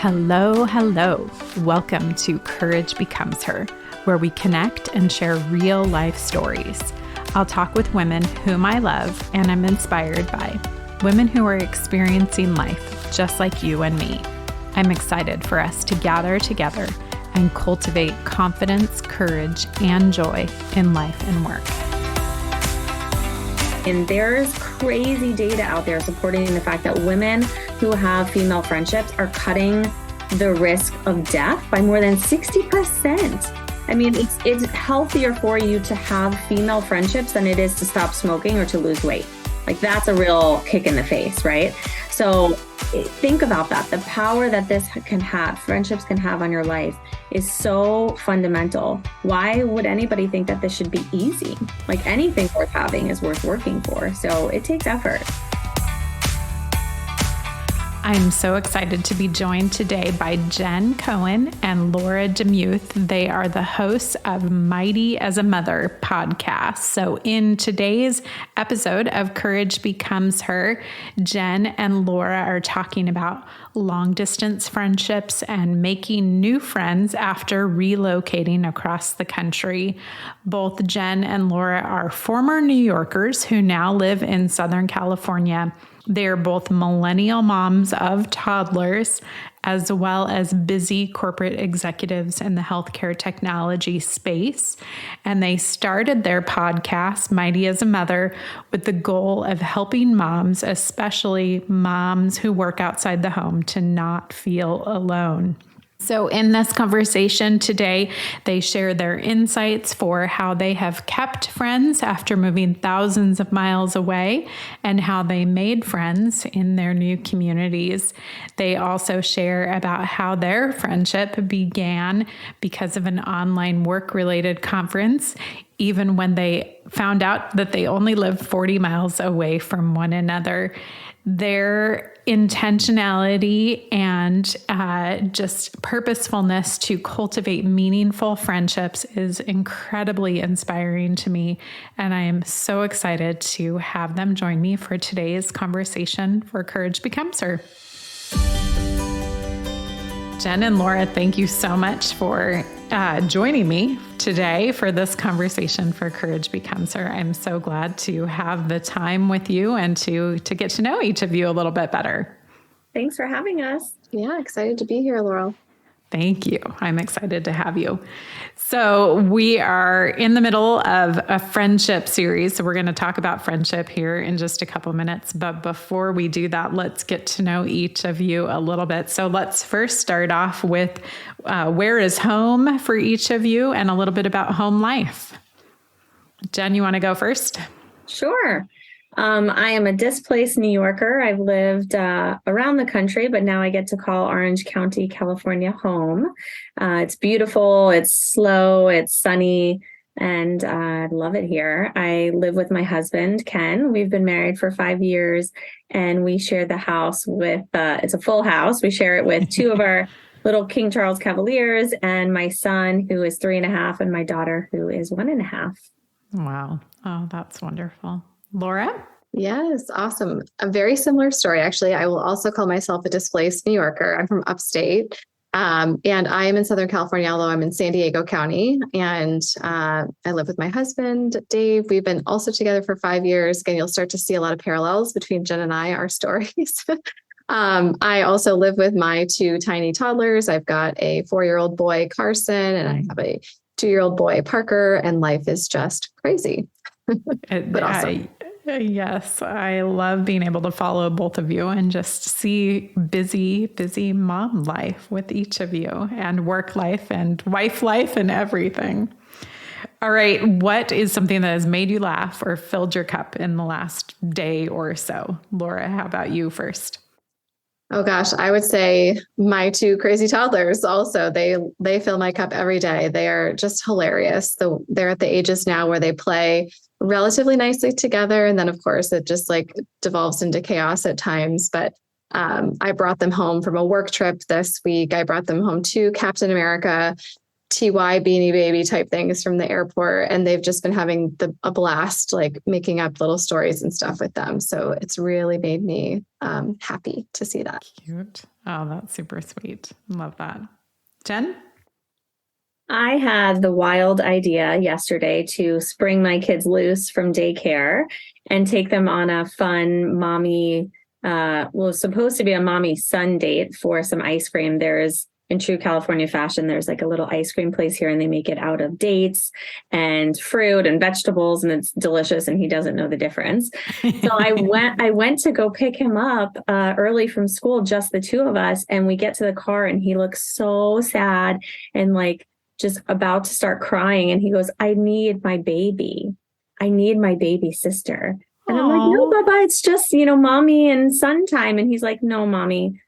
Hello, hello. Welcome to Courage Becomes Her, where we connect and share real life stories. I'll talk with women whom I love and I'm inspired by, women who are experiencing life just like you and me. I'm excited for us to gather together and cultivate confidence, courage, and joy in life and work. And there's crazy data out there supporting the fact that women who have female friendships are cutting the risk of death by more than 60%. I mean, it's healthier for you to have female friendships than it is to stop smoking or to lose weight. Like, that's a real kick in the face, right? So think about that. The power that this can have, friendships can have on your life is so fundamental. Why would anybody think that this should be easy? Like, anything worth having is worth working for. So it takes effort. I'm so excited to be joined today by Jenn Cohen and Laura Demuth. They are the hosts of Mighty as a Mother podcast. So in today's episode of Courage Becomes Her, Jenn and Laura are talking about long distance friendships and making new friends after relocating across the country. Both Jenn and Laura are former New Yorkers who now live in Southern California. They're both millennial moms of toddlers, as well as busy corporate executives in the healthcare technology space. And they started their podcast, Mighty as a Mother, with the goal of helping moms, especially moms who work outside the home, to not feel alone. So in this conversation today, they share their insights for how they have kept friends after moving thousands of miles away and how they made friends in their new communities. They also share about how their friendship began because of an online work-related conference, even when they found out that they only lived 40 miles away from one another. Their intentionality and just purposefulness to cultivate meaningful friendships is incredibly inspiring to me. And I am so excited to have them join me for today's conversation for Courage Becomes Her. Jenn and Laura, thank you so much for joining me today for this conversation for Courage Becomes Her. I'm so glad to have the time with you and to get to know each of you a little bit better. Thanks for having us. Yeah, excited to be here, Laurel. Thank you. I'm excited to have you. So we are in the middle of a friendship series. So we're going to talk about friendship here in just a couple minutes. But before we do that, let's get to know each of you a little bit. So let's first start off with where is home for each of you and a little bit about home life. Jenn, you want to go first? Sure. I am a displaced New Yorker. I've lived around the country, but now I get to call Orange County, California home. It's beautiful, it's slow, it's sunny, and I love it here. I live with my husband, Ken. We've been married for 5 years, and we share the house with, it's a full house. We share it with two of our little King Charles Cavaliers and my son, who is 3.5, and my daughter, who is 1.5. Wow. Oh, that's wonderful. Laura? Yes, awesome. A very similar story, actually. I will also call myself a displaced New Yorker. I'm from upstate, and I am in Southern California, although I'm in San Diego County, and I live with my husband, Dave. We've been also together for 5 years. Again, you'll start to see a lot of parallels between Jenn and I, our stories. I also live with my 2 tiny toddlers. I've got a 4-year-old boy, Carson, and I have a 2-year-old boy, Parker, and life is just crazy. But awesome. Yes, I love being able to follow both of you and just see busy mom life with each of you, and work life and wife life and everything. All right. What is something that has made you laugh or filled your cup in the last day or so? Laura, how about you first? Oh gosh, I would say my 2 crazy toddlers also. They fill my cup every day. They are just hilarious. So they're at the ages now where they play relatively nicely together. And then of course it just like devolves into chaos at times. But I brought them home from a work trip this week. I brought them home to Captain America TY Beanie Baby type things from the airport. And they've just been having a blast, like making up little stories and stuff with them. So it's really made me happy to see that. Cute. Oh, that's super sweet. Love that. Jenn? I had the wild idea yesterday to spring my kids loose from daycare and take them on a fun mommy, was supposed to be a mommy son date for some ice cream. There's, in true California fashion, there's like a little ice cream place here and they make it out of dates and fruit and vegetables and it's delicious and he doesn't know the difference. So I went to go pick him up early from school, just the two of us, and we get to the car and he looks so sad and like just about to start crying. And he goes, I need my baby. I need my baby sister. And I'm like, no, Baba, it's just, mommy and son time. And he's like, no, mommy,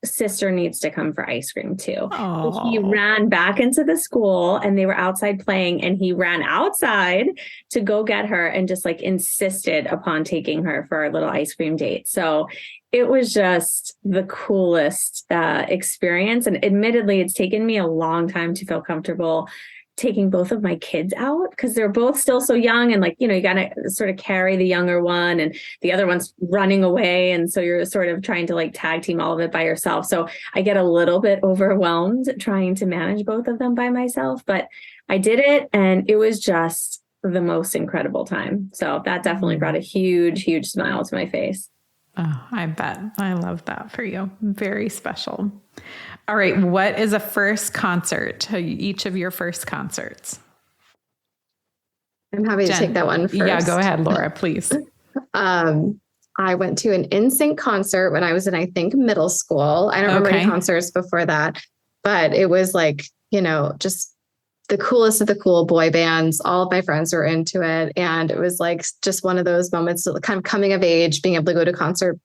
sister needs to come for ice cream too. So he ran back into the school and they were outside playing and he ran outside to go get her and just like insisted upon taking her for our little ice cream date. So it was just the coolest experience. And admittedly, it's taken me a long time to feel comfortable taking both of my kids out because they're both still so young. And like, you got to sort of carry the younger one and the other one's running away. And so you're sort of trying to like tag team all of it by yourself. So I get a little bit overwhelmed trying to manage both of them by myself, but I did it and it was just the most incredible time. So that definitely brought a huge, huge smile to my face. Oh, I bet. I love that for you. Very special. All right. What is a first concert? Each of your first concerts? I'm happy Jenn, to take that one first. Yeah, go ahead, Laura, please. I went to an NSYNC concert when I was in, I think, middle school. I don't remember any concerts before that, but it was like, just the coolest of the cool boy bands. All of my friends were into it. And it was like just one of those moments of kind of coming of age, being able to go to a concert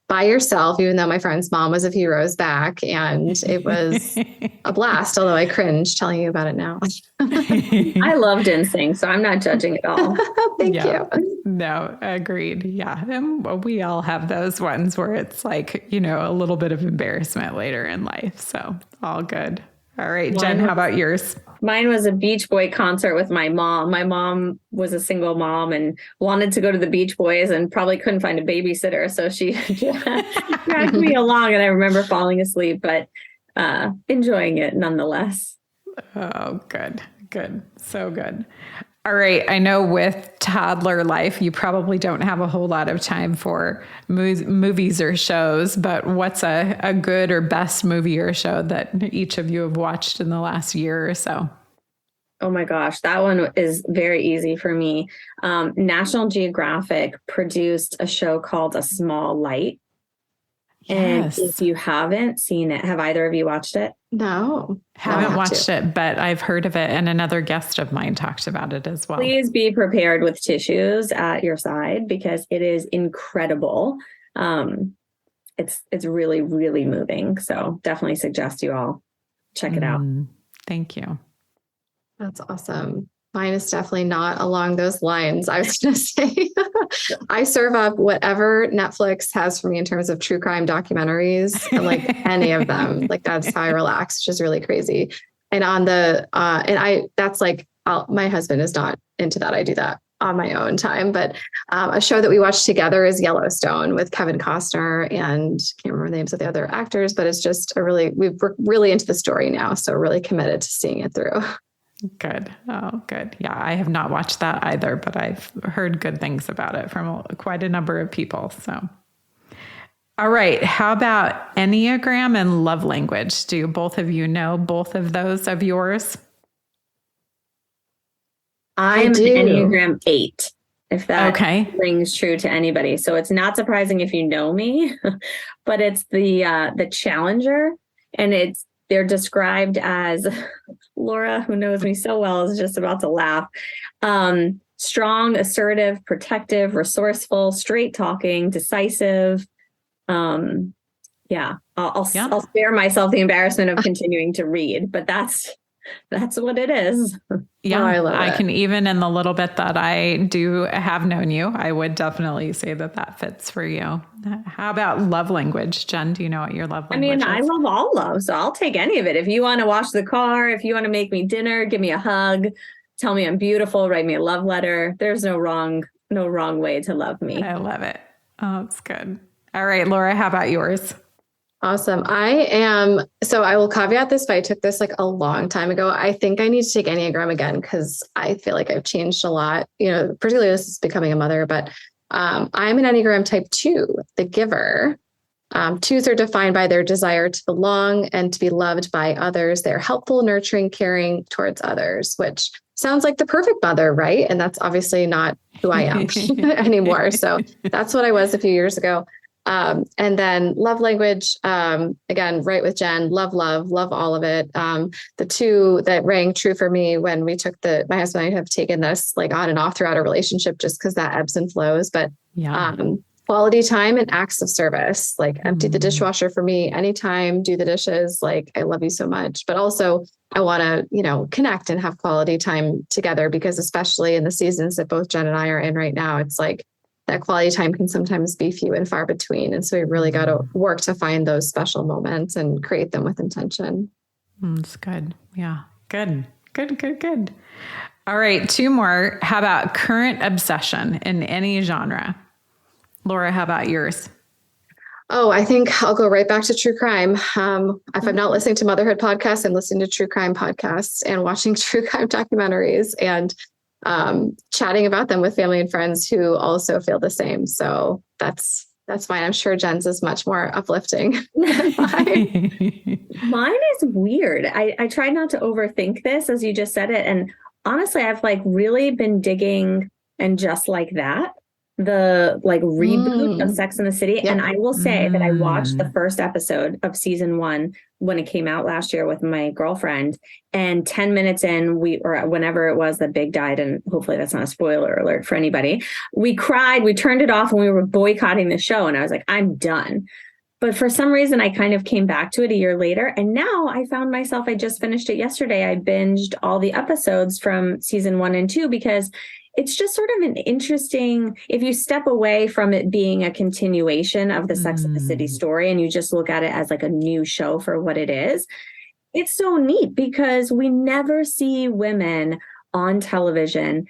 by yourself, even though my friend's mom was a few rows back. And it was a blast, although I cringe telling you about it now. I loved NSYNC, so I'm not judging at all. Thank you. No, agreed. Yeah. And we all have those ones where it's like, a little bit of embarrassment later in life. So all good. All right, Jenn, how about yours? Mine was a Beach Boy concert with my mom. My mom was a single mom and wanted to go to the Beach Boys and probably couldn't find a babysitter. So she dragged me along and I remember falling asleep, but enjoying it nonetheless. Oh, good. Good. So good. All right. I know with toddler life, you probably don't have a whole lot of time for movies or shows, but what's a good or best movie or show that each of you have watched in the last year or so? Oh my gosh, that one is very easy for me. National Geographic produced a show called A Small Light. Yes. And if you haven't seen it, have either of you watched it? No. Haven't watched it, but I've heard of it. And another guest of mine talked about it as well. Please be prepared with tissues at your side because it is incredible. It's really, really moving. So definitely suggest you all check it out. Thank you. That's awesome. Mine is definitely not along those lines. I was going to say, I serve up whatever Netflix has for me in terms of true crime documentaries, like any of them. Like that's how I relax, which is really crazy. And that's like, my husband is not into that. I do that on my own time. But a show that we watched together is Yellowstone with Kevin Costner and I can't remember the names of the other actors, but it's just we're really into the story now. So we're really committed to seeing it through. Good. Oh, good. Yeah, I have not watched that either, but I've heard good things about it from quite a number of people. So, all right. How about Enneagram and love language? Do both of you know both of those of yours? I'm an Enneagram 8, if that rings true to anybody. So it's not surprising if you know me, but it's the challenger, and they're described as, Laura, who knows me so well, is just about to laugh. Strong, assertive, protective, resourceful, straight talking, decisive. I'll spare myself the embarrassment of continuing to read, but that's That's what it is. Yeah, I love I it. can, even in the little bit that I do have known you, I would definitely say that that fits for you. How about love language? Jenn, do you know what your love I mean, language I is? love all love, so I'll take any of it. If you want to wash the car, if you want to make me dinner, give me a hug, tell me I'm beautiful, write me a love letter. There's no wrong way to love me. I love it. Oh, that's good. All right, Laura, how about yours? Awesome. So I will caveat this, but I took this like a long time ago. I think I need to take Enneagram again because I feel like I've changed a lot, particularly this is becoming a mother, but I'm an Enneagram type 2, the giver. Twos are defined by their desire to belong and to be loved by others. They're helpful, nurturing, caring towards others, which sounds like the perfect mother, right? And that's obviously not who I am anymore. So that's what I was a few years ago. And then love language, again, right with Jenn, love all of it. The two that rang true for me when we took my husband and I have taken this like on and off throughout a relationship, just because that ebbs and flows, but, quality time and acts of service, like empty the dishwasher for me anytime, do the dishes. Like, I love you so much, but also I want to, connect and have quality time together, because especially in the seasons that both Jenn and I are in right now, it's like that quality time can sometimes be few and far between. And so we really got to work to find those special moments and create them with intention. That's good. Yeah. Good. All right. 2 more. How about current obsession in any genre? Laura, how about yours? Oh, I think I'll go right back to true crime. If I'm not listening to motherhood podcasts, I'm listening to true crime podcasts and watching true crime documentaries and chatting about them with family and friends who also feel the same. So that's fine. I'm sure Jenn's is much more uplifting than mine. Mine is weird. I try not to overthink this, as you just said it. And honestly, I've like really been digging And Just Like That, the like reboot of Sex and the City. Yep. And I will say that I watched the first episode of season 1 when it came out last year with my girlfriend, and 10 minutes in, or whenever it was that Big died, and hopefully that's not a spoiler alert for anybody, we cried, we turned it off, and we were boycotting the show. And I was like, I'm done. But for some reason, I kind of came back to it a year later. And now I found myself, I just finished it yesterday. I binged all the episodes from season 1 and 2, because it's just sort of an interesting, if you step away from it being a continuation of the Sex and the City story and you just look at it as like a new show for what it is, it's so neat because we never see women on television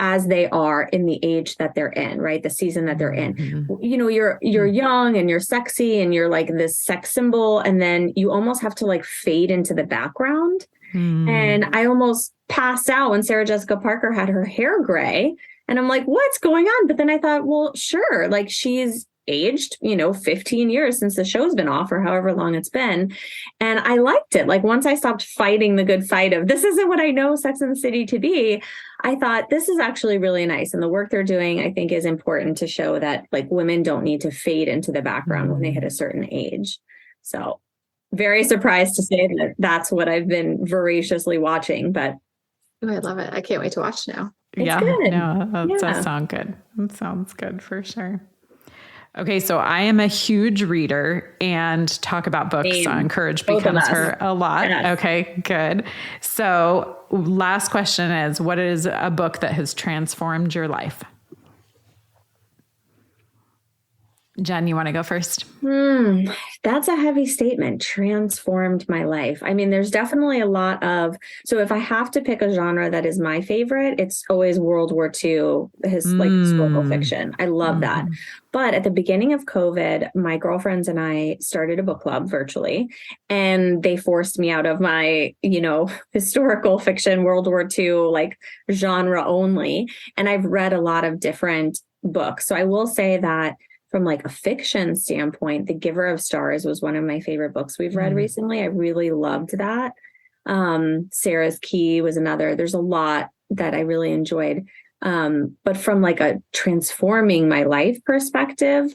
as they are in the age that they're in, right? The season that they're in. You know, you're young and you're sexy and you're like this sex symbol, and then you almost have to like fade into the background. And I almost passed out when Sarah Jessica Parker had her hair gray. And I'm like, what's going on? But then I thought, well, sure, like she's aged, 15 years since the show's been off, or however long it's been. And I liked it. Like once I stopped fighting the good fight of this isn't what I know Sex and the City to be, I thought this is actually really nice. And the work they're doing, I think, is important to show that like women don't need to fade into the background when they hit a certain age. So very surprised to say that that's what I've been voraciously watching, but I love it. I can't wait to watch now. Yeah, good. no, that does sound good. That sounds good for sure. Okay, so I am a huge reader and talk about books. Same. So Encourage Both becomes of us. her a lot. Yes. Okay, good. So last question is, what is a book that has transformed your life? Jenn, you want to go first? That's a heavy statement. Transformed my life. I mean, there's definitely a lot of, so if I have to pick a genre that is my favorite, it's always World War II, like historical fiction. I love that. But at the beginning of COVID, my girlfriends and I started a book club virtually, and they forced me out of my, historical fiction, World War II, like genre only. And I've read a lot of different books. So I will say that from like a fiction standpoint, The Giver of Stars was one of my favorite books we've read recently. I really loved that. Sarah's Key was another. There's a lot that I really enjoyed. But from like a transforming my life perspective,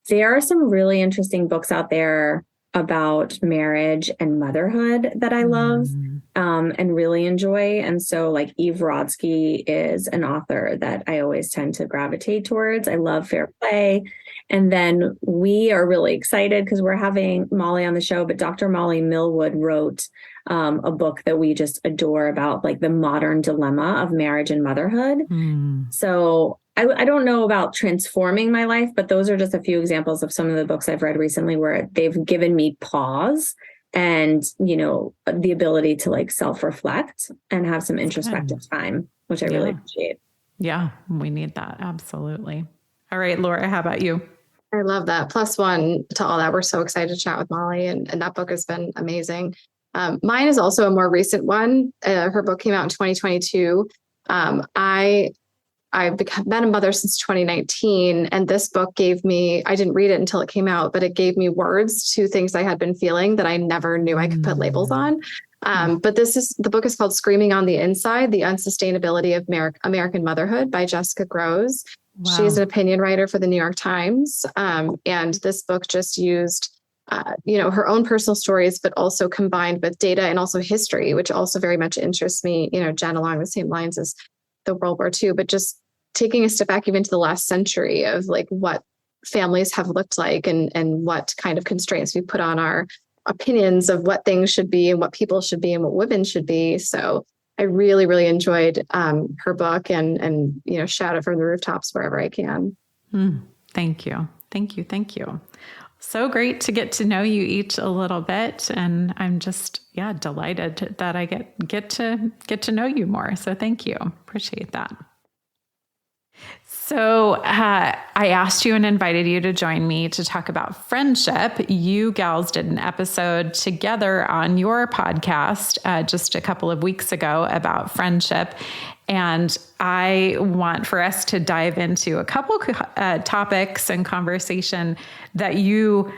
there are some really interesting books out there about marriage and motherhood that I love and really enjoy. And so like Eve Rodsky is an author that I always tend to gravitate towards. I love fair play. And then we are really excited because we're having Molly on the show, but Dr. Molly Millwood wrote a book that we just adore about like the modern dilemma of marriage and motherhood. So I don't know about transforming my life, but those are just a few examples of some of the books I've read recently where they've given me pause and, you know, the ability to like self-reflect and have some introspective time, which I really appreciate. Yeah, we need that. Absolutely. All right, Laura, how about you? I love that. +1 to all that. We're so excited to chat with Molly, and that book has been amazing. Mine is also a more recent one. Her book came out in 2022. I've been a mother since 2019, and this book gave me, I didn't read it until it came out, but it gave me words to things I had been feeling that I never knew I could put labels on. But the book is called Screaming on the Inside, The Unsustainability of American Motherhood by Jessica Groves. Wow. She's an opinion writer for the New York Times. And this book just used, her own personal stories, but also combined with data and also history, which also very much interests me, Jenn, along the same lines as the World War II, but just taking a step back even to the last century of like what families have looked like and what kind of constraints we put on our opinions of what things should be and what people should be and what women should be. So I really, really enjoyed her book and shout it from the rooftops wherever I can. Thank you. Thank you. Thank you. So great to get to know you each a little bit. And I'm just, delighted that I get to know you more. So thank you. Appreciate that. So I asked you and invited you to join me to talk about friendship. You gals did an episode together on your podcast just a couple of weeks ago about friendship. And I want for us to dive into a couple topics and conversation that you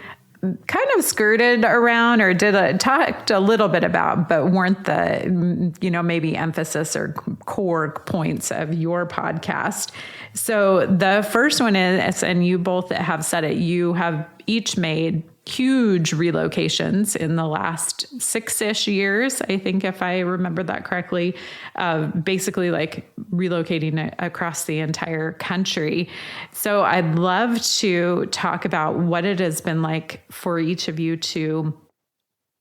kind of skirted around or talked a little bit about, but weren't the, maybe emphasis or core points of your podcast. So the first one is, and you both have said it, you have each made huge relocations in the last 6-ish years. I think if I remember that correctly, basically like relocating across the entire country. So I'd love to talk about what it has been like for each of you to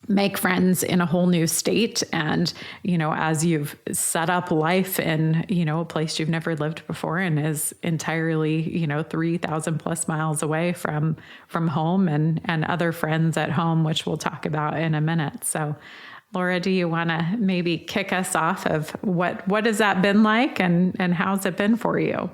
make friends in a whole new state. And, as you've set up life in, a place you've never lived before and is entirely, 3,000 plus miles away from home and other friends at home, which we'll talk about in a minute. So Laura, do you want to maybe kick us off of what has that been like and how's it been for you?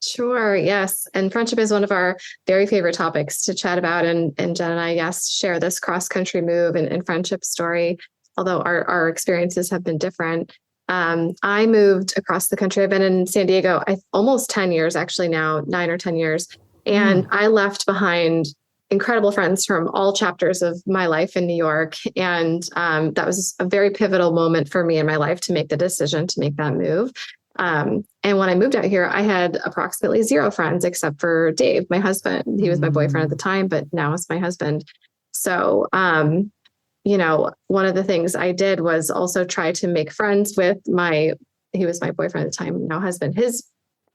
Sure. Yes. And friendship is one of our very favorite topics to chat about. And Jenn and I, share this cross-country move and friendship story, although our experiences have been different. I moved across the country. I've been in San Diego almost 10 years, actually now 9 or 10 years. And I left behind incredible friends from all chapters of my life in New York. And that was a very pivotal moment for me in my life to make the decision to make that move. And when I moved out here, I had approximately 0 friends except for Dave, my husband. He was my boyfriend at the time, but now is my husband. So, one of the things I did was also try to make friends with he was my boyfriend at the time, now husband, his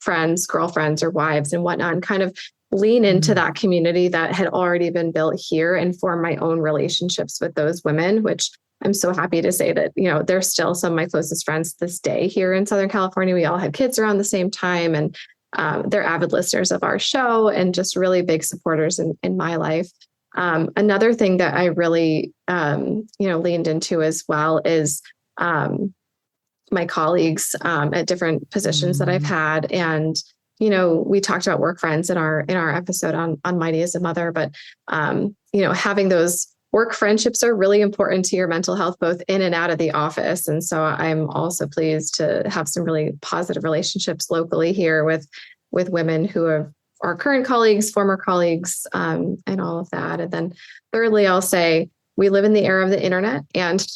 friends, girlfriends or wives and whatnot, and kind of lean into that community that had already been built here and form my own relationships with those women, which I'm so happy to say that, they're still some of my closest friends this day here in Southern California. We all had kids around the same time and they're avid listeners of our show and just really big supporters in my life. Another thing that I really, leaned into as well is my colleagues at different positions that I've had. And, we talked about work friends in our episode on Mighty as a Mother, but, having those work friendships are really important to your mental health, both in and out of the office. And so I'm also pleased to have some really positive relationships locally here with women who are current colleagues, former colleagues, and all of that. And then thirdly, I'll say we live in the era of the internet and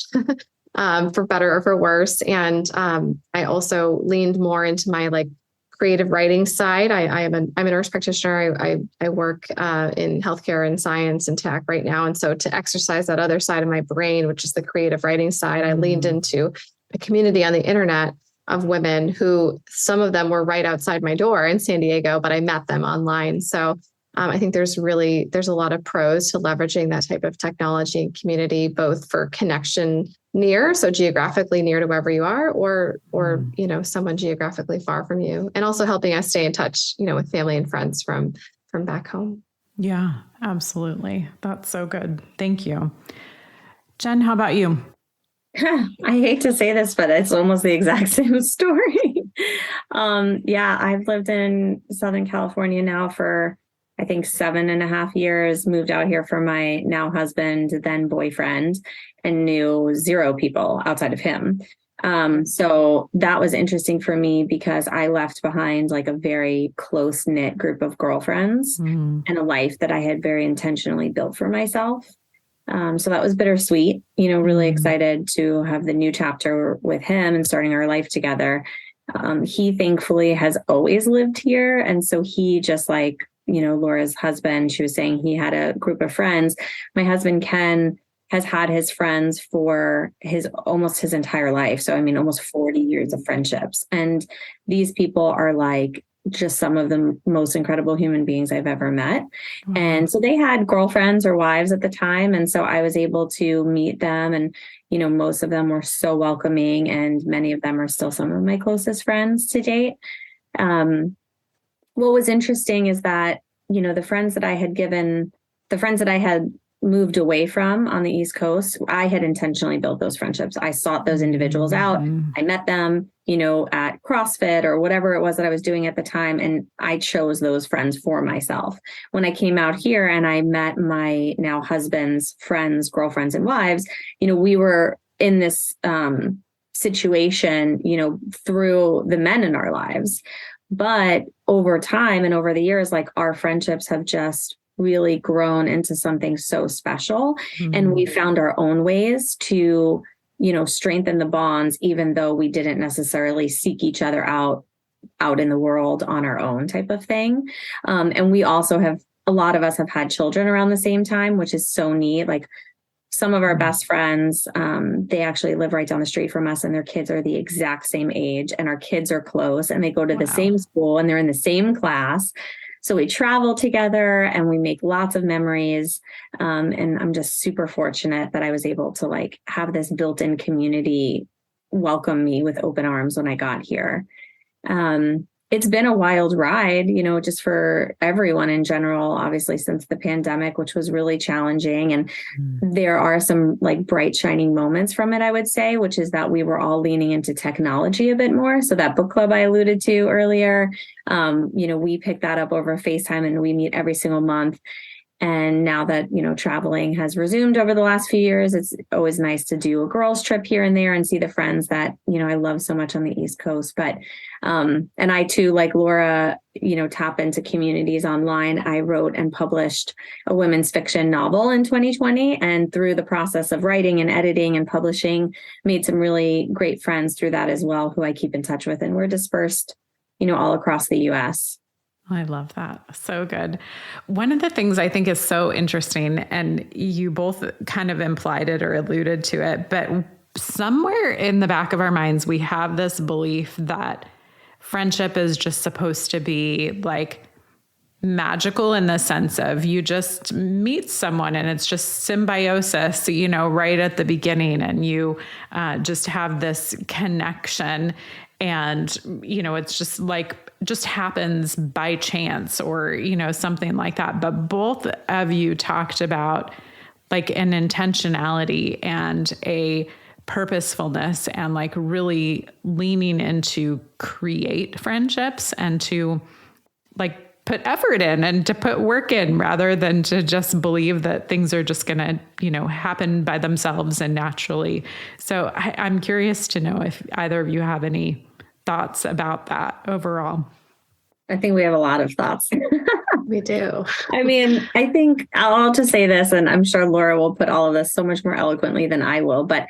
for better or for worse. And I also leaned more into my creative writing side. I'm a nurse practitioner. I work in healthcare and science and tech right now. And so to exercise that other side of my brain, which is the creative writing side, I leaned into a community on the internet of women who, some of them were right outside my door in San Diego, but I met them online. So I think there's a lot of pros to leveraging that type of technology and community, both for connection near, so geographically near to wherever you are, or someone geographically far from you, and also helping us stay in touch, with family and friends from back home. Yeah, absolutely. That's so good. Thank you. Jenn, how about you? I hate to say this, but it's almost the exact same story. I've lived in Southern California now for, I think, 7.5 years, moved out here for my now husband, then boyfriend, and knew 0 people outside of him. So that was interesting for me because I left behind like a very close knit group of girlfriends and a life that I had very intentionally built for myself. So that was bittersweet, really excited to have the new chapter with him and starting our life together. He thankfully has always lived here. And so he, just like, Laura's husband, she was saying he had a group of friends. My husband, Ken, has had his friends for almost his entire life. So, almost 40 years of friendships. And these people are like just some of the most incredible human beings I've ever met. Mm-hmm. And so they had girlfriends or wives at the time. And so I was able to meet them, and, most of them were so welcoming, and many of them are still some of my closest friends to date. What was interesting is that, the friends that I had moved away from on the East Coast, I had intentionally built those friendships. I sought those individuals out. I met them, at CrossFit or whatever it was that I was doing at the time. And I chose those friends for myself. When I came out here and I met my now husband's friends, girlfriends, and wives, we were in this situation, through the men in our lives. But over time and over the years, like, our friendships have just really grown into something so special. Mm-hmm. And we found our own ways to, strengthen the bonds, even though we didn't necessarily seek each other out in the world on our own, type of thing. And we also a lot of us have had children around the same time, which is so neat. Like, some of our best friends, they actually live right down the street from us, and their kids are the exact same age, and our kids are close, and they go to the same school, and they're in the same class. So we travel together and we make lots of memories. And I'm just super fortunate that I was able to have this built-in community welcome me with open arms when I got here. It's been a wild ride, just for everyone in general, obviously, since the pandemic, which was really challenging. And there are some bright shining moments from it, I would say, which is that we were all leaning into technology a bit more. So that book club I alluded to earlier, we picked that up over FaceTime, and we meet every single month. And now that, traveling has resumed over the last few years, it's always nice to do a girls' trip here and there and see the friends that, I love so much on the East Coast. But, and I too, like Laura, tap into communities online. I wrote and published a women's fiction novel in 2020. And through the process of writing and editing and publishing, made some really great friends through that as well, who I keep in touch with. And we're dispersed, all across the US. I love that. So good. One of the things I think is so interesting, and you both kind of implied it or alluded to it, but somewhere in the back of our minds, we have this belief that friendship is just supposed to be magical, in the sense of you just meet someone and it's just symbiosis, right at the beginning, and you just have this connection. And, it's just happens by chance, or, something like that. But both of you talked about an intentionality and a purposefulness, and really leaning into create friendships and to put effort in and to put work in, rather than to just believe that things are just going to, happen by themselves and naturally. So I'm curious to know if either of you have any thoughts about that overall. I think we have a lot of thoughts. We do. I think I'll just say this, and I'm sure Laura will put all of this so much more eloquently than I will. But,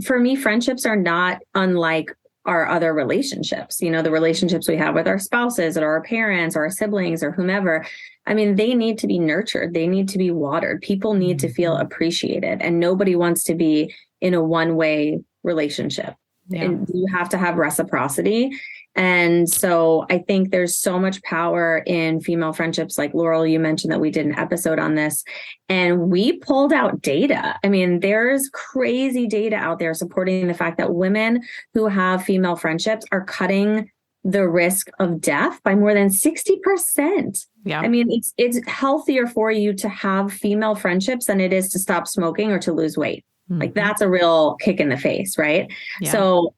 for me, friendships are not unlike our other relationships, you know, the relationships we have with our spouses or our parents or our siblings or whomever. I mean, they need to be nurtured. They need to be watered. People need to feel appreciated, and nobody wants to be in a one-way relationship. Yeah. And you have to have reciprocity. And so I think there's so much power in female friendships. Like Laurel, you mentioned that we did an episode on this, and we pulled out data. I mean, there's crazy data out there supporting the fact that women who have female friendships are cutting the risk of death by more than 60%. Yeah. I mean, it's healthier for you to have female friendships than it is to stop smoking or to lose weight. Like that's a real kick in the face, right? Yeah. So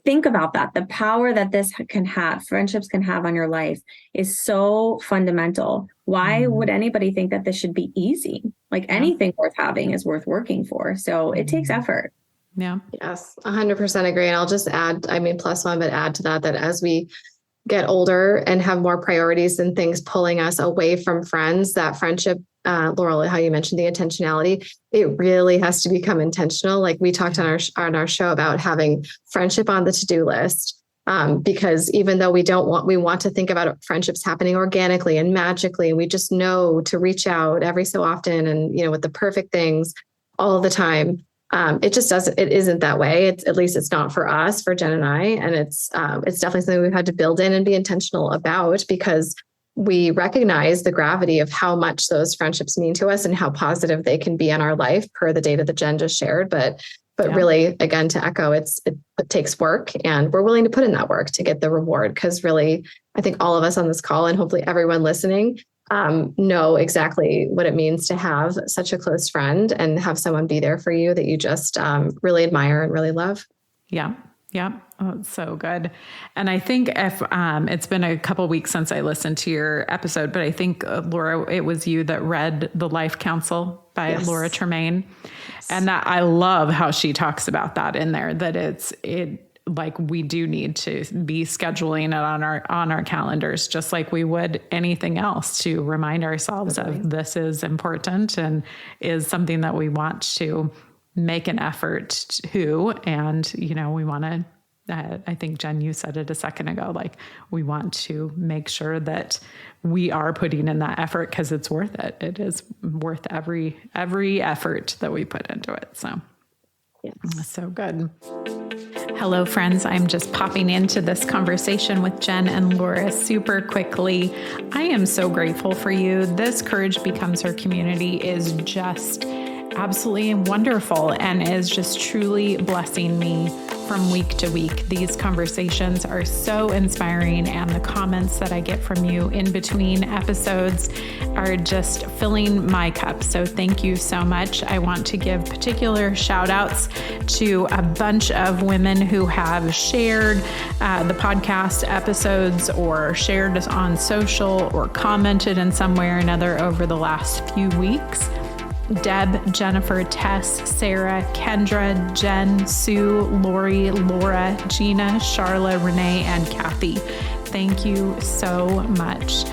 think about that. The power that this can have, friendships can have on your life is so fundamental. Why would anybody think that this should be easy? Like anything worth having is worth working for. So it takes effort. Yeah. Yes, 100% agree. And I'll just add, I mean, plus one, but add to that as we get older and have more priorities and things pulling us away from friends, that friendship, Laurel, how you mentioned the intentionality, it really has to become intentional. Like we talked on our show about having friendship on the to-do list. Because even though we want to think about friendships happening organically and magically, and we just know to reach out every so often and, you know, with the perfect things all the time. It just doesn't, it isn't that way. At least it's not for us, for Jenn and I. And it's definitely something we've had to build in and be intentional about, because we recognize the gravity of how much those friendships mean to us and how positive they can be in our life per the data that Jenn just shared. But really, again, to echo, it takes work, and we're willing to put in that work to get the reward. Because really, I think all of us on this call, and hopefully everyone listening, know exactly what it means to have such a close friend and have someone be there for you that you just really admire and really love. Yeah. Yeah. Oh, it's so good. And I think if it's been a couple of weeks since I listened to your episode, but I think Laura, it was you that read The Life Council by Laura Tremaine. Yes. And that I love how she talks about that in there, that it like we do need to be scheduling it on our calendars, just like we would anything else, to remind ourselves of this is important and is something that we want to make an effort to. And, you know, we want to, I think Jenn, you said it a second ago, like we want to make sure that we are putting in that effort because it's worth it. It is worth every effort that we put into it. So so good. Hello, friends. I'm just popping into this conversation with Jenn and Laura super quickly. I am so grateful for you. This Courage Becomes Her community is just absolutely wonderful and is just truly blessing me from week to week. These conversations are so inspiring, and the comments that I get from you in between episodes are just filling my cup. So thank you so much. I want to give particular shout outs to a bunch of women who have shared the podcast episodes or shared us on social or commented in some way or another over the last few weeks. Deb, Jennifer, Tess, Sarah, Kendra, Jen, Sue, Lori, Laura, Gina, Charla, Renee, and Kathy. Thank you so much.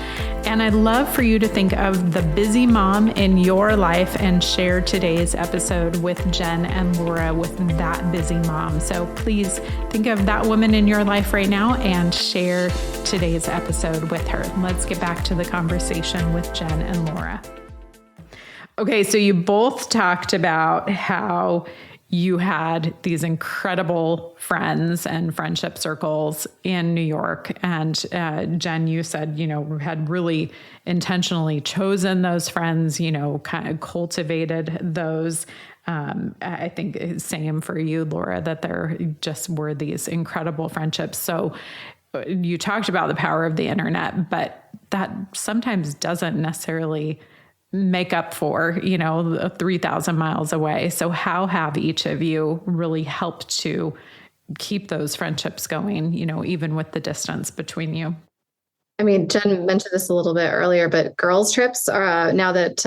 And I'd love for you to think of the busy mom in your life and share today's episode with Jenn and Laura with that busy mom. So please think of that woman in your life right now and share today's episode with her. Let's get back to the conversation with Jenn and Laura. Okay, so you both talked about how you had these incredible friends and friendship circles in New York. And Jenn, you said, you know, had really intentionally chosen those friends, you know, kind of cultivated those. I think same for you, Laura, that there just were these incredible friendships. So you talked about the power of the internet, but that sometimes doesn't necessarily make up for, you know, 3,000 miles away. So how have each of you really helped to keep those friendships going, you know, even with the distance between you? I mean, Jenn mentioned this a little bit earlier, but girls' trips are now that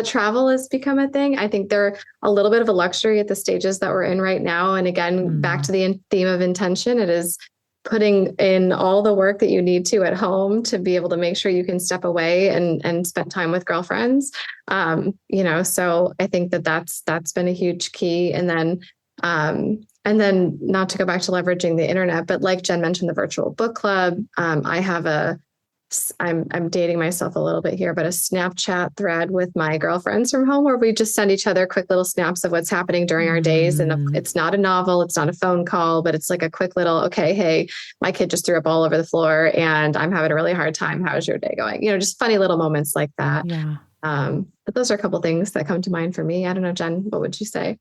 travel has become a thing, I think they're a little bit of a luxury at the stages that we're in right now. And again, back to the theme of intention, it is putting in all the work that you need to at home to be able to make sure you can step away and spend time with girlfriends. You know, so I think that's been a huge key. And then And then not to go back to leveraging the internet, but like Jenn mentioned, the virtual book club. I have I'm dating myself a little bit here, but a Snapchat thread with my girlfriends from home where we just send each other quick little snaps of what's happening during our days. And it's not a novel, it's not a phone call, but it's like a quick little, okay, hey, my kid just threw up all over the floor and I'm having a really hard time. How's your day going? Just funny little moments like that. Yeah. But those are a couple things that come to mind for me. I don't know, Jenn, what would you say?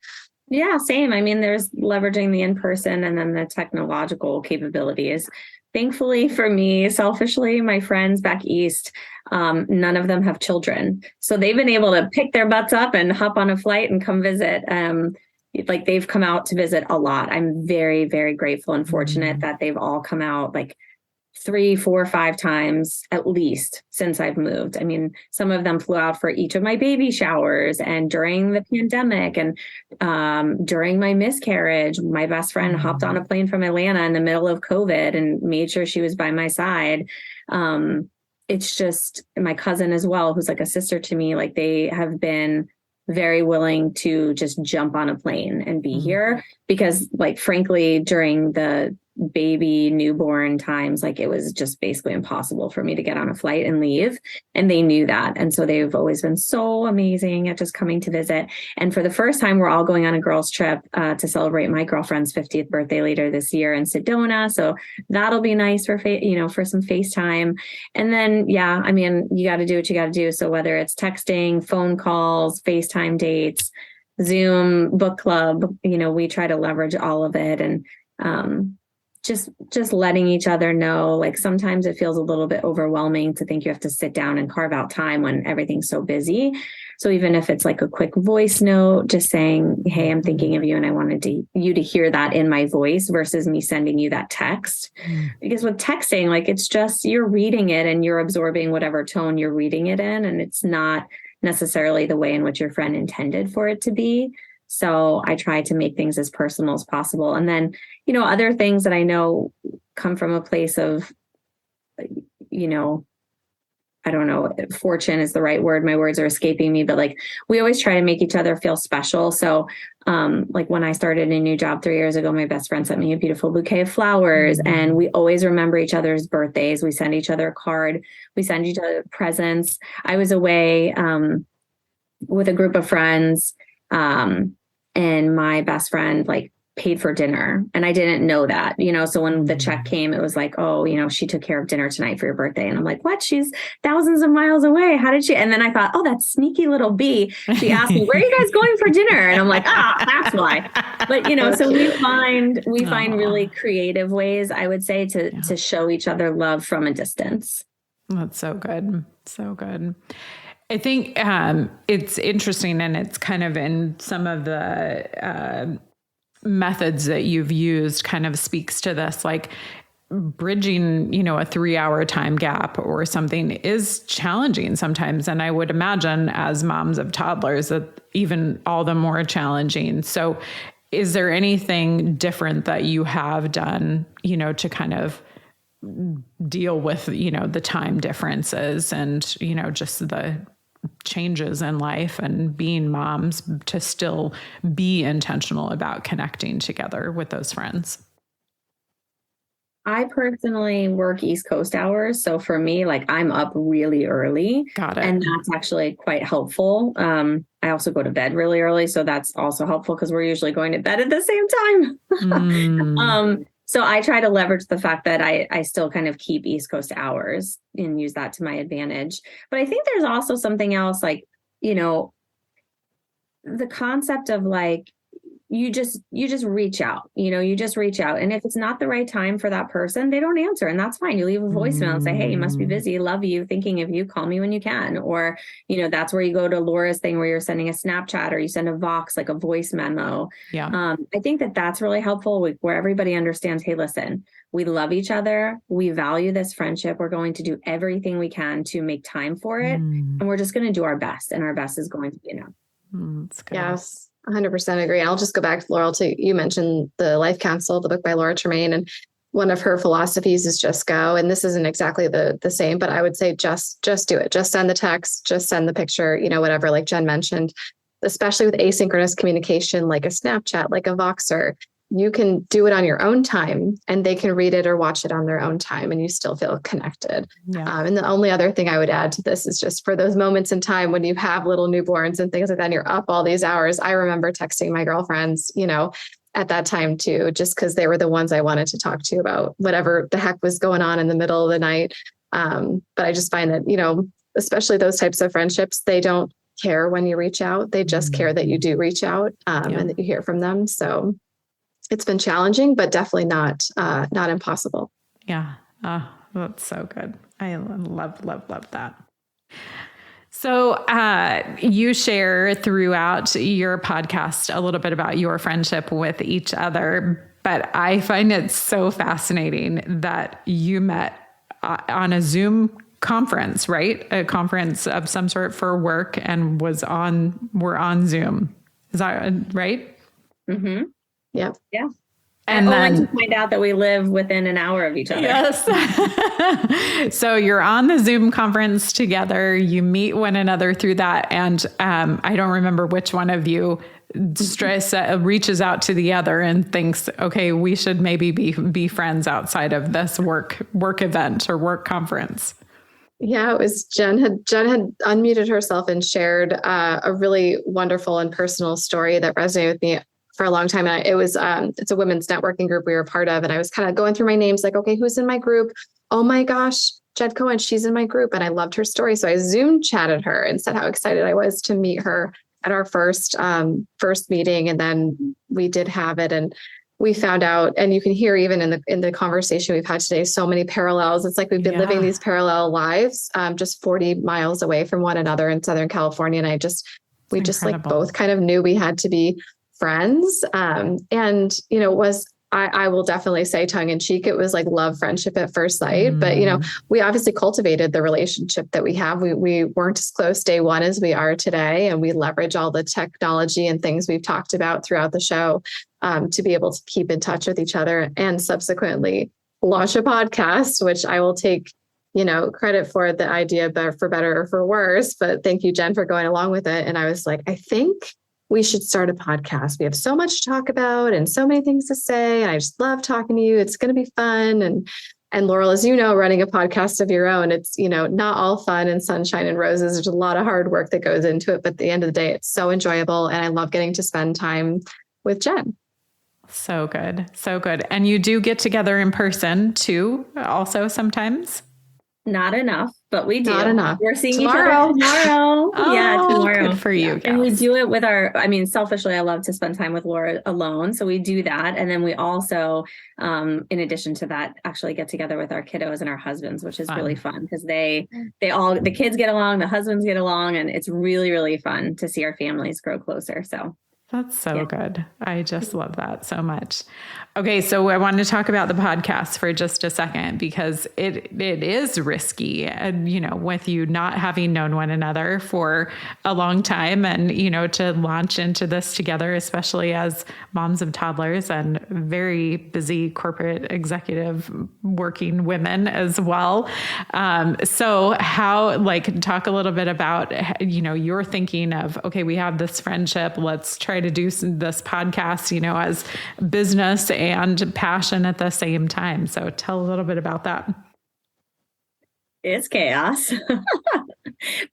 Yeah, same. I mean, there's leveraging the in-person and then the technological capabilities. Thankfully for me, selfishly, my friends back east, none of them have children. So they've been able to pick their butts up and hop on a flight and come visit. Like they've come out to visit a lot. I'm very, very grateful and fortunate that they've all come out like 3, 4, 5 times at least since I've moved. I mean, some of them flew out for each of my baby showers and during the pandemic and during my miscarriage, my best friend hopped on a plane from Atlanta in the middle of COVID and made sure she was by my side. It's just my cousin as well, who's like a sister to me, like they have been very willing to just jump on a plane and be here because like, frankly, during the baby newborn times, like it was just basically impossible for me to get on a flight and leave. And they knew that. And so they've always been so amazing at just coming to visit. And for the first time, we're all going on a girls trip to celebrate my girlfriend's 50th birthday later this year in Sedona. So that'll be nice for, for some FaceTime. And then, yeah, I mean, you got to do what you got to do. So whether it's texting, phone calls, FaceTime dates, Zoom, book club, we try to leverage all of it. And, just letting each other know, like sometimes it feels a little bit overwhelming to think you have to sit down and carve out time when everything's so busy. So even if it's like a quick voice note, just saying, hey, I'm thinking of you and I wanted you to hear that in my voice versus me sending you that text. Because with texting, like it's just, you're reading it and you're absorbing whatever tone you're reading it in. And it's not necessarily the way in which your friend intended for it to be. So I try to make things as personal as possible. And then, other things that I know come from a place of, I don't know, fortune is the right word. My words are escaping me, but like we always try to make each other feel special. So like when I started a new job 3 years ago, my best friend sent me a beautiful bouquet of flowers and we always remember each other's birthdays. We send each other a card. We send each other presents. I was away with a group of friends and my best friend like paid for dinner and I didn't know that, so when the check came, it was like, oh, she took care of dinner tonight for your birthday. And I'm like, what? She's thousands of miles away. How did she? And then I thought, oh, that sneaky little bee. She asked me, where are you guys going for dinner? And I'm like, that's why. But, so we find really creative ways, I would say, to show each other love from a distance. That's so good. So good. I think it's interesting, and it's kind of in some of the methods that you've used kind of speaks to this, like bridging, a 3-hour time gap or something is challenging sometimes. And I would imagine as moms of toddlers that even all the more challenging. So is there anything different that you have done, to kind of deal with, the time differences and, just the changes in life and being moms to still be intentional about connecting together with those friends? I personally work East Coast hours. So for me, like I'm up really early. Got it. And that's actually quite helpful. I also go to bed really early. So that's also helpful because we're usually going to bed at the same time. So I try to leverage the fact that I still kind of keep East Coast hours and use that to my advantage. But I think there's also something else, like, the concept of like, you just reach out, you just reach out. And if it's not the right time for that person, they don't answer. And that's fine. You leave a voicemail and say, hey, you must be busy. Love you. Thinking of you. Call me when you can. Or, that's where you go to Laura's thing where you're sending a Snapchat or you send a Vox, like a voice memo. Yeah. I think that's really helpful where everybody understands, hey, listen, we love each other. We value this friendship. We're going to do everything we can to make time for it. And we're just going to do our best. And our best is going to be enough. That's good. Yes. 100% agree. I'll just go back, Laurel, to you mentioned the Life Council, the book by Laura Tremaine, and one of her philosophies is just go. And this isn't exactly the same, but I would say just do it. Just send the text, just send the picture, whatever, like Jenn mentioned, especially with asynchronous communication, like a Snapchat, like a Voxer. you can do it on your own time and they can read it or watch it on their own time and you still feel connected. Yeah. And the only other thing I would add to this is just for those moments in time when you have little newborns and things like that, and you're up all these hours. I remember texting my girlfriends, at that time too, just because they were the ones I wanted to talk to about whatever the heck was going on in the middle of the night. But I just find that, especially those types of friendships, they don't care when you reach out. They just care that you do reach out and that you hear from them. So it's been challenging, but definitely not impossible. Yeah. Oh, that's so good. I love that. So you share throughout your podcast a little bit about your friendship with each other, but I find it so fascinating that you met on a Zoom conference, right? A conference of some sort for work and we're on Zoom. Is that right? Mm-hmm. Yep. Yeah. And then then to find out that we live within an hour of each other. Yes. So you're on the Zoom conference together, you meet one another through that. And I don't remember which one of you reaches out to the other and thinks, okay, we should maybe be friends outside of this work event or work conference. Yeah, it was Jenn had unmuted herself and shared a really wonderful and personal story that resonated with me for a long time. And it's a women's networking group we were a part of. And I was kind of going through my names like, okay, who's in my group? Oh my gosh, Jenn Cohen, she's in my group. And I loved her story. So I Zoom chatted her and said how excited I was to meet her at our first meeting. And then we did have it. And we found out, and you can hear even in the conversation we've had today, so many parallels. It's like we've been living these parallel lives, just 40 miles away from one another in Southern California. And we just like both kind of knew we had to be friends. I will definitely say tongue in cheek, it was like love, friendship at first sight. But, we obviously cultivated the relationship that we have. We weren't as close day one as we are today. And we leverage all the technology and things we've talked about throughout the show to be able to keep in touch with each other and subsequently launch a podcast, which I will take, credit for the idea, for better or for worse. But thank you, Jenn, for going along with it. And I was like, I think we should start a podcast. We have so much to talk about and so many things to say. And I just love talking to you. It's going to be fun. And Laurel, as you know, running a podcast of your own, it's, not all fun and sunshine and roses. There's a lot of hard work that goes into it. But at the end of the day, it's so enjoyable. And I love getting to spend time with Jenn. So good. So good. And you do get together in person too, also sometimes? Not enough, but we do. Not enough. We're seeing tomorrow. Each other tomorrow. Tomorrow. Good for you. And we do it with selfishly, I love to spend time with Laura alone. So we do that. And then we also, in addition to that, actually get together with our kiddos and our husbands, which is really fun because the kids get along, the husbands get along, and it's really, really fun to see our families grow closer. So that's so good. I just love that so much. Okay. So I wanted to talk about the podcast for just a second because it is risky and, with you not having known one another for a long time and, to launch into this together, especially as moms of toddlers and very busy corporate executive working women as well. So how, talk a little bit about, your thinking of, okay, we have this friendship, let's try to do this podcast, as business and passion at the same time. So tell a little bit about that. It's chaos,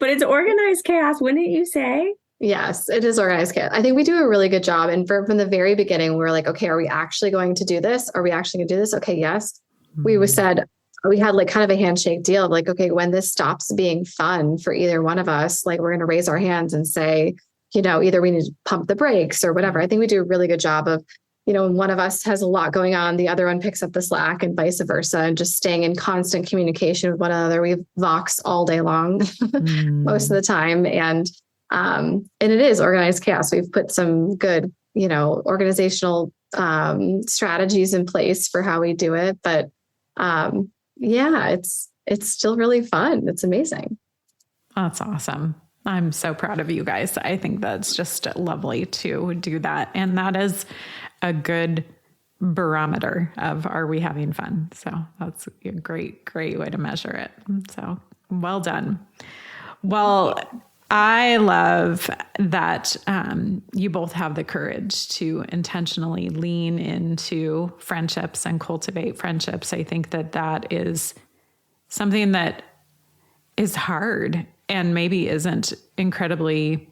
but it's organized chaos, wouldn't you say? Yes, it is organized chaos. I think we do a really good job. And from the very beginning, we were like, okay, are we actually going to do this? Are we actually going to do this? Okay, yes. We had kind of a handshake deal of okay, when this stops being fun for either one of us, we're going to raise our hands and say, either we need to pump the brakes or whatever. I think we do a really good job of, when one of us has a lot going on, the other one picks up the slack and vice versa, and just staying in constant communication with one another. We Vox all day long, most of the time. And it is organized chaos. We've put some good, organizational strategies in place for how we do it. But it's still really fun. It's amazing. That's awesome. I'm so proud of you guys. I think that's just lovely to do that. And that is a good barometer of, are we having fun? So that's a great way to measure it. So well done. Well, I love that you both have the courage to intentionally lean into friendships and cultivate friendships. I think that is something that is hard and maybe isn't incredibly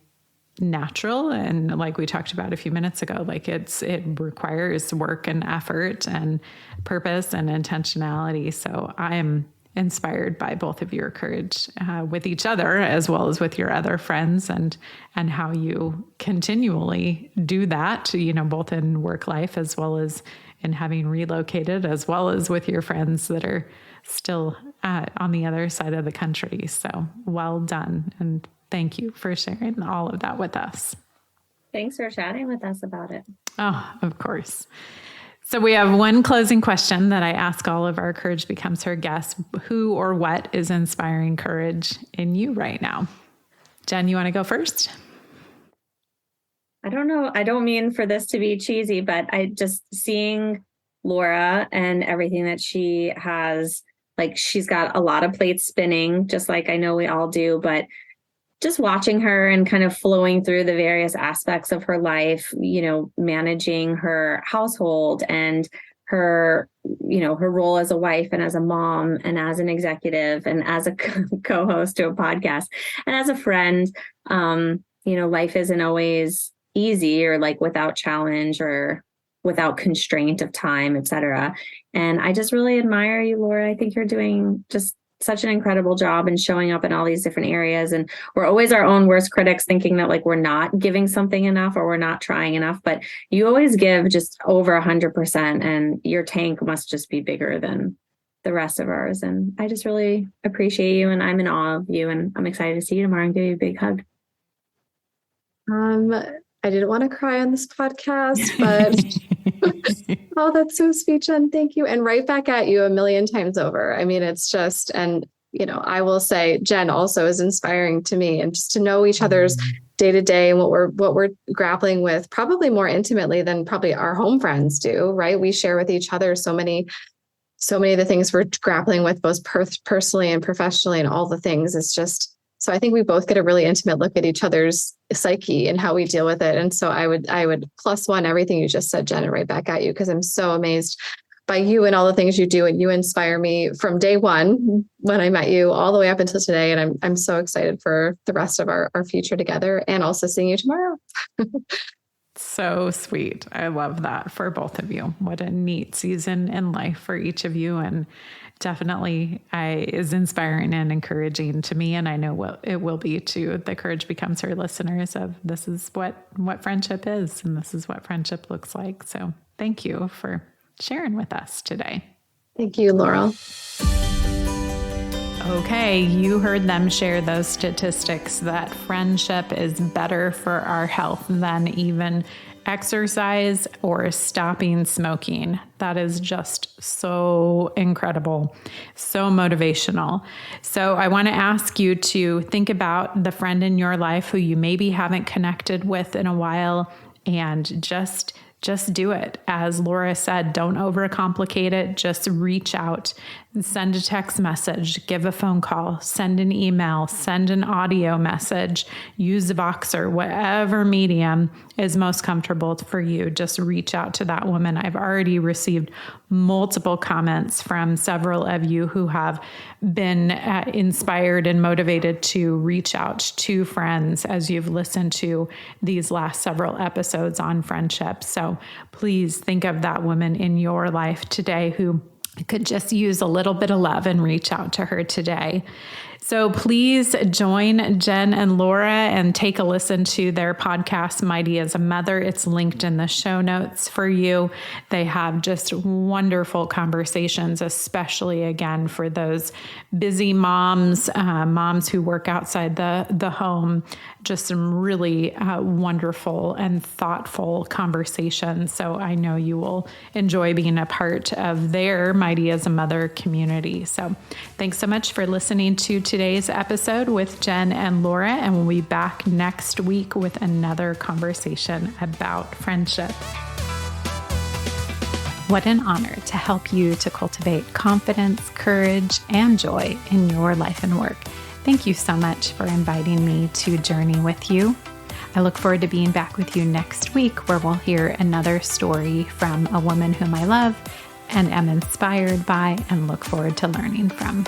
natural. And like we talked about a few minutes ago, like it requires work and effort and purpose and intentionality. So I'm inspired by both of your courage with each other as well as with your other friends, and how you continually do that, both in work life as well as in having relocated, as well as with your friends that are still on the other side of the country. So well done. And thank you for sharing all of that with us. Thanks for chatting with us about it. Oh, of course. So we have one closing question that I ask all of our Courage Becomes Her guests. Who or what is inspiring courage in you right now? Jenn, you want to go first? I don't know. I don't mean for this to be cheesy, but I just seeing Laura and everything that she has, like she's got a lot of plates spinning, just like I know we all do, but just watching her and kind of flowing through the various aspects of her life, managing her household and her, her role as a wife and as a mom and as an executive and as a co-host to a podcast and as a friend. Life isn't always easy or like without challenge or without constraint of time, et cetera. And I just really admire you, Laura. I think you're doing just such an incredible job and showing up in all these different areas. And we're always our own worst critics, thinking that like we're not giving something enough or we're not trying enough, but you always give just over 100%, and your tank must just be bigger than the rest of ours. And I just really appreciate you, and I'm in awe of you, and I'm excited to see you tomorrow and give you a big hug. I didn't want to cry on this podcast, but oh, that's so sweet, Jenn. Thank you. And right back at you a million times over. I mean, it's just, and I will say Jenn also is inspiring to me, and just to know each other's day to day and what we're grappling with probably more intimately than probably our home friends do, right? We share with each other so many of the things we're grappling with, both personally and professionally, and all the things. It's just, so I think we both get a really intimate look at each other's psyche and how we deal with it. And so I would +1 everything you just said, Jenn, and right back at you, because I'm so amazed by you and all the things you do. And you inspire me from day one when I met you all the way up until today. And I'm so excited for the rest of our future together, and also seeing you tomorrow. So sweet. I love that for both of you. What a neat season in life for each of you. And definitely is inspiring and encouraging to me. And I know it will be to the Courage Becomes Her listeners of this is what friendship is, and this is what friendship looks like. So thank you for sharing with us today. Thank you, Laurel. Okay, you heard them share those statistics that friendship is better for our health than even exercise or stopping smoking. That is just so incredible, so motivational. So I want to ask you to think about the friend in your life who you maybe haven't connected with in a while, and just do it. As Laura said, don't overcomplicate it. Just reach out, send a text message, give a phone call, send an email, send an audio message, use Voxer, whatever medium is most comfortable for you. Just reach out to that woman. I've already received multiple comments from several of you who have been inspired and motivated to reach out to friends as you've listened to these last several episodes on friendship. So please think of that woman in your life today who could just use a little bit of love, and reach out to her today. So please join Jenn and Laura and take a listen to their podcast, Mighty as a Mother. It's linked in the show notes for you. They have just wonderful conversations, especially again for those busy moms, moms who work outside the home. Just some really wonderful and thoughtful conversations. So I know you will enjoy being a part of their Mighty as a Mother community. So thanks so much for listening to today's episode with Jenn and Laura, and we'll be back next week with another conversation about friendship. What an honor to help you to cultivate confidence, courage, and joy in your life and work. Thank you so much for inviting me to journey with you. I look forward to being back with you next week, where we'll hear another story from a woman whom I love and am inspired by and look forward to learning from.